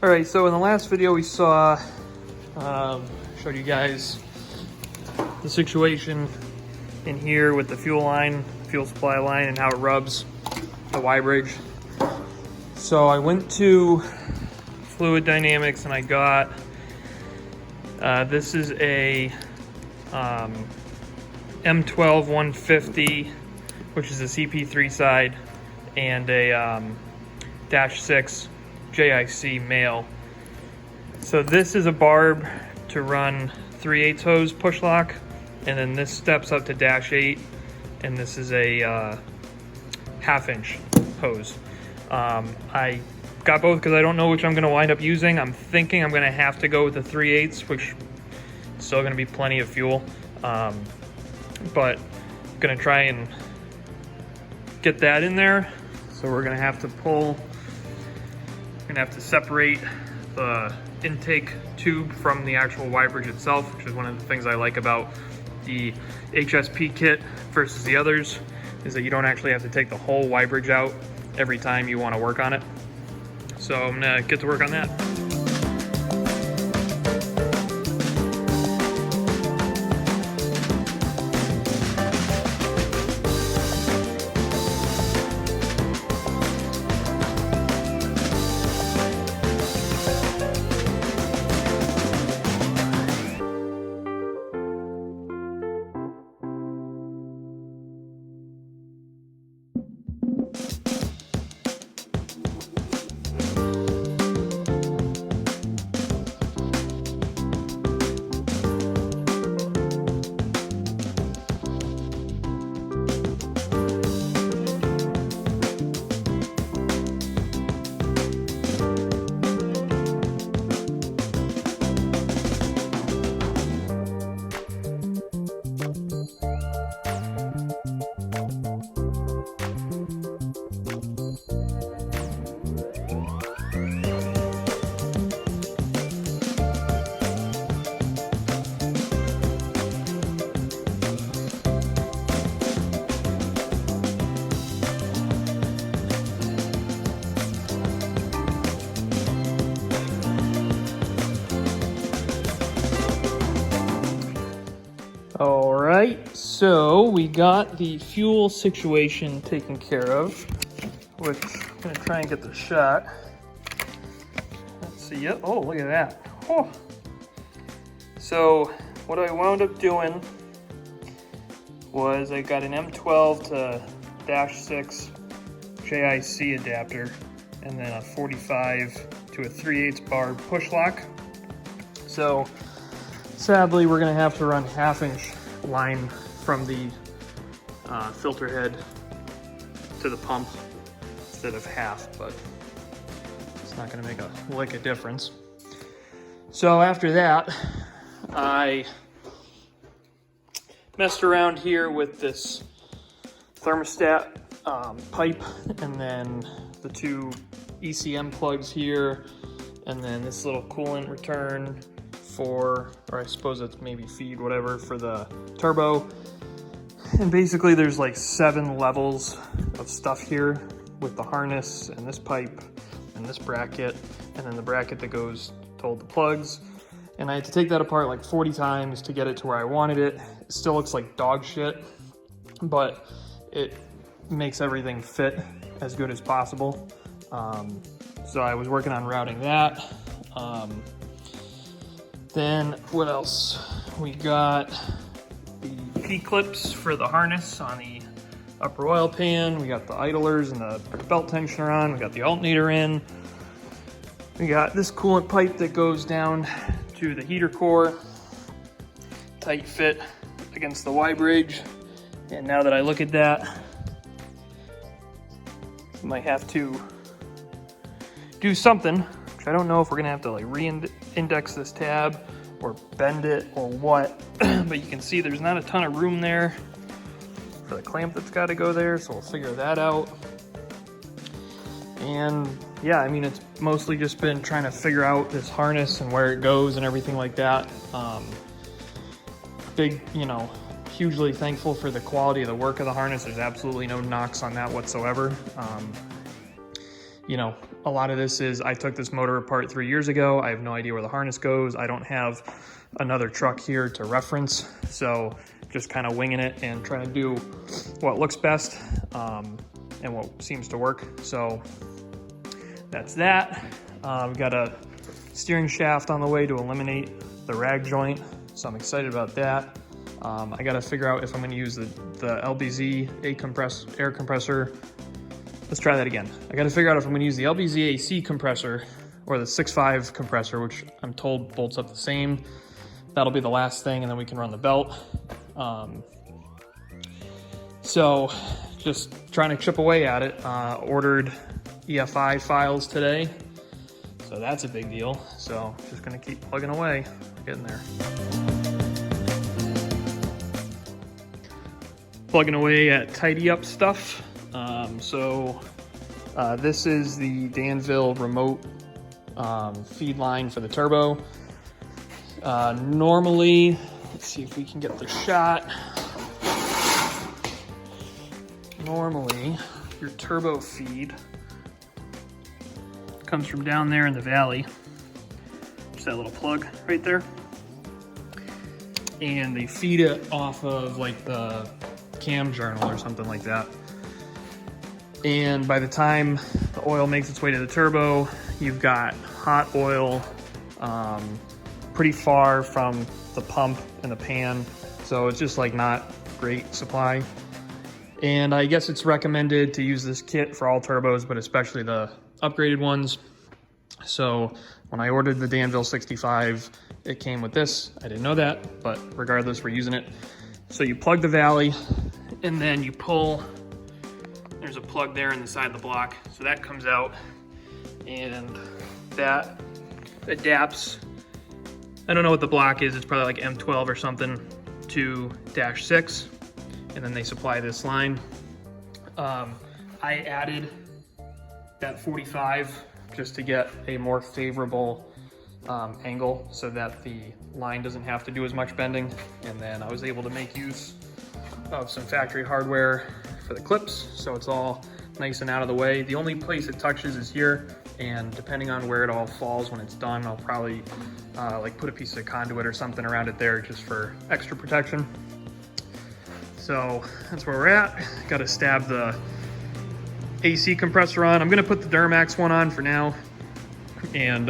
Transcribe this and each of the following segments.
All right, so in the last video we saw, showed you guys the situation in here with the fuel line, fuel supply line, and how it rubs the Y bridge. So I went to Fluid Dynamics and I got, this is a M12 150, which is a CP3 side, and a -6 JIC male. So this is a barb to run 3/8 hose push lock, and then this steps up to -8, and this is a 1/2 inch hose. I got both because I don't know which I'm going to wind up using. I'm thinking I'm going to have to go with the 3/8, which is still going to be plenty of fuel, but I'm going to try and get that in there. So we're going to have to pull, we're going to have to separate the intake tube from the actual Y bridge itself, which is one of the things I like about the HSP kit versus the others, is that you don't actually have to take the whole Y bridge out every time you want to work on it. So I'm gonna get to work on that. All right, so we got the fuel situation taken care of, which I'm gonna try and get the shot. Let's see, yep, oh, look at that. Oh. So what I wound up doing was I got an M12 to -6 JIC adapter, and then a 45 to a 3/8 bar push lock. So sadly, we're gonna have to run 1/2 inch line from the filter head to the pump instead of 1/2, but it's not gonna make a lick of difference. So after that, I messed around here with this thermostat pipe, and then the two ECM plugs here, and then this little coolant return for, or I suppose it's maybe feed, whatever, for the turbo. And basically there's like 7 levels of stuff here with the harness and this pipe and this bracket, and then the bracket that goes to hold the plugs. And I had to take that apart like 40 times to get it to where I wanted it. It still looks like dog shit, but it makes everything fit as good as possible. So I was working on routing that. Then what else? We got the P-clips for the harness on the upper oil pan. We got the idlers and the belt tensioner on. We got the alternator in. We got this coolant pipe that goes down to the heater core. Tight fit against the Y bridge. And now that I look at that, I might have to do something. I don't know if we're gonna have to like re-index this tab or bend it or what, but you can see there's not a ton of room there for the clamp that's got to go there, so we'll figure that out. And yeah, I mean, it's mostly just been trying to figure out this harness and where it goes and everything like that. Big, you know, hugely thankful for the quality of the work of the harness. There's absolutely no knocks on that whatsoever. you know, a lot of this is, I took this motor apart 3 years ago. I have no idea where the harness goes. I don't have another truck here to reference. So just kind of winging it and trying to do what looks best and what seems to work. So that's that. We've got a steering shaft on the way to eliminate the rag joint. So I'm excited about that. I got to figure out if I'm going to use the LBZ air compressor. Let's try that again. I got to figure out if I'm going to use the LBZ AC compressor or the 6.5 compressor, which I'm told bolts up the same. That'll be the last thing, and then we can run the belt. So just trying to chip away at it. Ordered EFI files today, so that's a big deal. So just going to keep plugging away, getting there. Plugging away at tidy up stuff. This is the Danville remote feed line for the turbo. Normally, let's see if we can get the shot. Normally, your turbo feed comes from down there in the valley. Just that little plug right there. And they feed it off of like the cam journal or something like that. And by the time the oil makes its way to the turbo, you've got hot oil pretty far from the pump and the pan. So it's just like not great supply. And I guess it's recommended to use this kit for all turbos, but especially the upgraded ones. So when I ordered the Danville 65, it came with this. I didn't know that, but regardless, we're using it. So you plug the valley and then you pull. There's a plug there in the side of the block. So that comes out and that adapts. I don't know what the block is. It's probably like M12 or something to -6. And then they supply this line. I added that 45 just to get a more favorable angle so that the line doesn't have to do as much bending. And then I was able to make use of some factory hardware for the clips, so it's all nice and out of the way. The only place it touches is here, and depending on where it all falls when it's done, I'll probably like put a piece of conduit or something around it there just for extra protection. So that's where we're at. Got to stab the AC compressor on. I'm gonna put the Duramax one on for now, and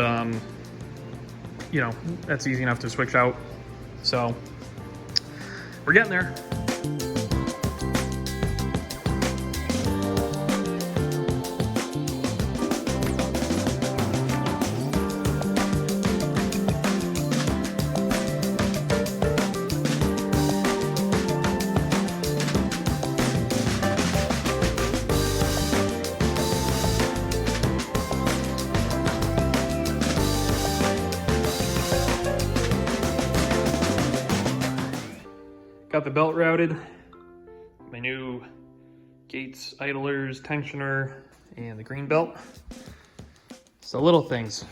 you know, that's easy enough to switch out. So we're getting there. Got the belt routed, my new Gates idlers, tensioner, and the green belt. So little things.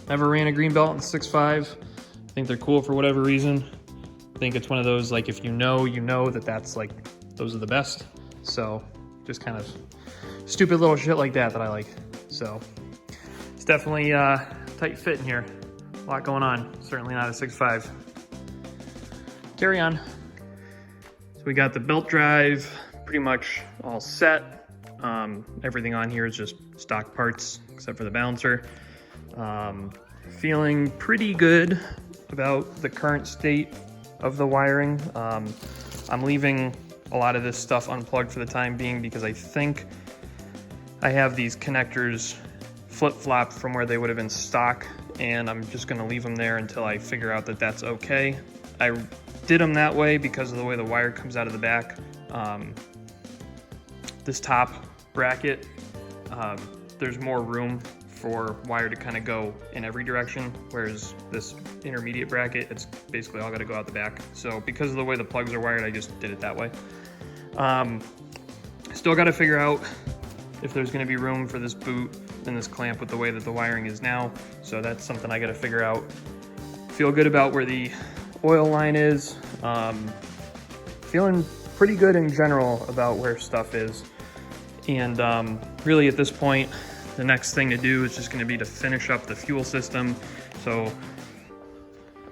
Never ran a green belt in 6.5. I think they're cool for whatever reason. I think it's one of those, like, if you know that that's like, those are the best. So just kind of stupid little shit like that I like. So it's definitely tight fit in here. A lot going on. Certainly not a 6.5. Carry on. So we got the belt drive pretty much all set. Everything on here is just stock parts except for the balancer. Feeling pretty good about the current state of the wiring. I'm leaving a lot of this stuff unplugged for the time being because I think I have these connectors flip-flopped from where they would have been stock, and I'm just gonna leave them there until I figure out that that's okay. I did them that way because of the way the wire comes out of the back. This top bracket, there's more room for wire to kind of go in every direction, whereas this intermediate bracket, it's basically all got to go out the back. So because of the way the plugs are wired, I just did it that way. Still got to figure out if there's going to be room for this boot and this clamp with the way that the wiring is now. So that's something I got to figure out. Feel good about where the oil line is. Feeling pretty good in general about where stuff is. And really at this point, the next thing to do is just going to be to finish up the fuel system. So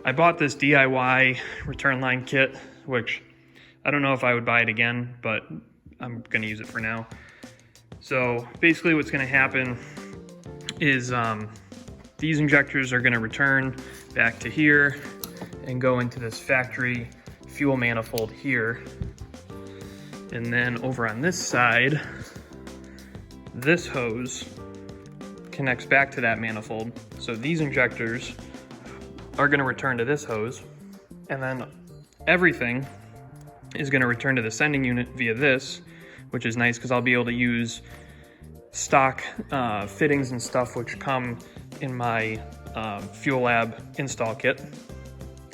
I bought this DIY return line kit, which I don't know if I would buy it again, but I'm going to use it for now. So basically what's going to happen is these injectors are going to return back to here and go into this factory fuel manifold here. And then over on this side, this hose connects back to that manifold. So these injectors are going to return to this hose, and then everything is going to return to the sending unit via this, which is nice because I'll be able to use stock fittings and stuff which come in my Fuel Lab install kit.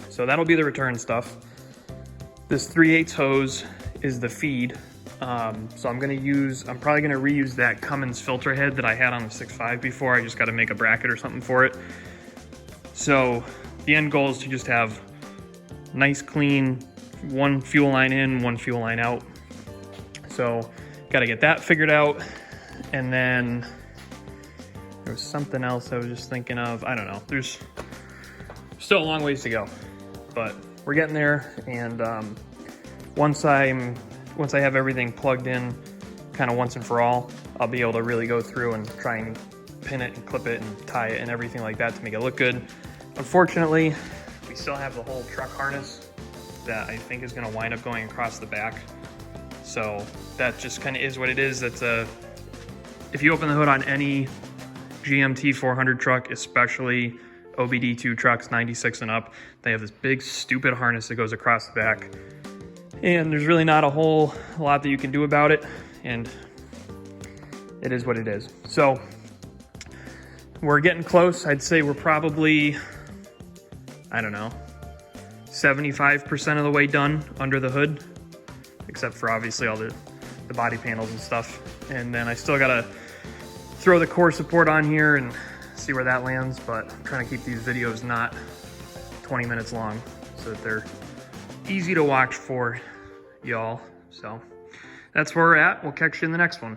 So that'll be the return stuff. This 3/8 hose is the feed. So I'm probably gonna reuse that Cummins filter head that I had on the 6.5 before. I just gotta make a bracket or something for it. So the end goal is to just have nice, clean, one fuel line in, one fuel line out. So gotta get that figured out. And then there was something else I was just thinking of. I don't know, there's still a long ways to go, but we're getting there. And once I have everything plugged in kind of once and for all, I'll be able to really go through and try and pin it and clip it and tie it and everything like that to make it look good. Unfortunately, we still have the whole truck harness that I think is going to wind up going across the back. So that just kind of is what it is. If you open the hood on any GMT 400 truck, especially OBD2 trucks 96 and up, they have this big stupid harness that goes across the back. And there's really not a whole lot that you can do about it, and it is what it is. So we're getting close. I'd say we're probably, I don't know, 75% of the way done under the hood, except for obviously all the body panels and stuff. And then I still gotta throw the core support on here and see where that lands, but I'm trying to keep these videos not 20 minutes long so that they're easy to watch for y'all. So that's where we're at. We'll catch you in the next one.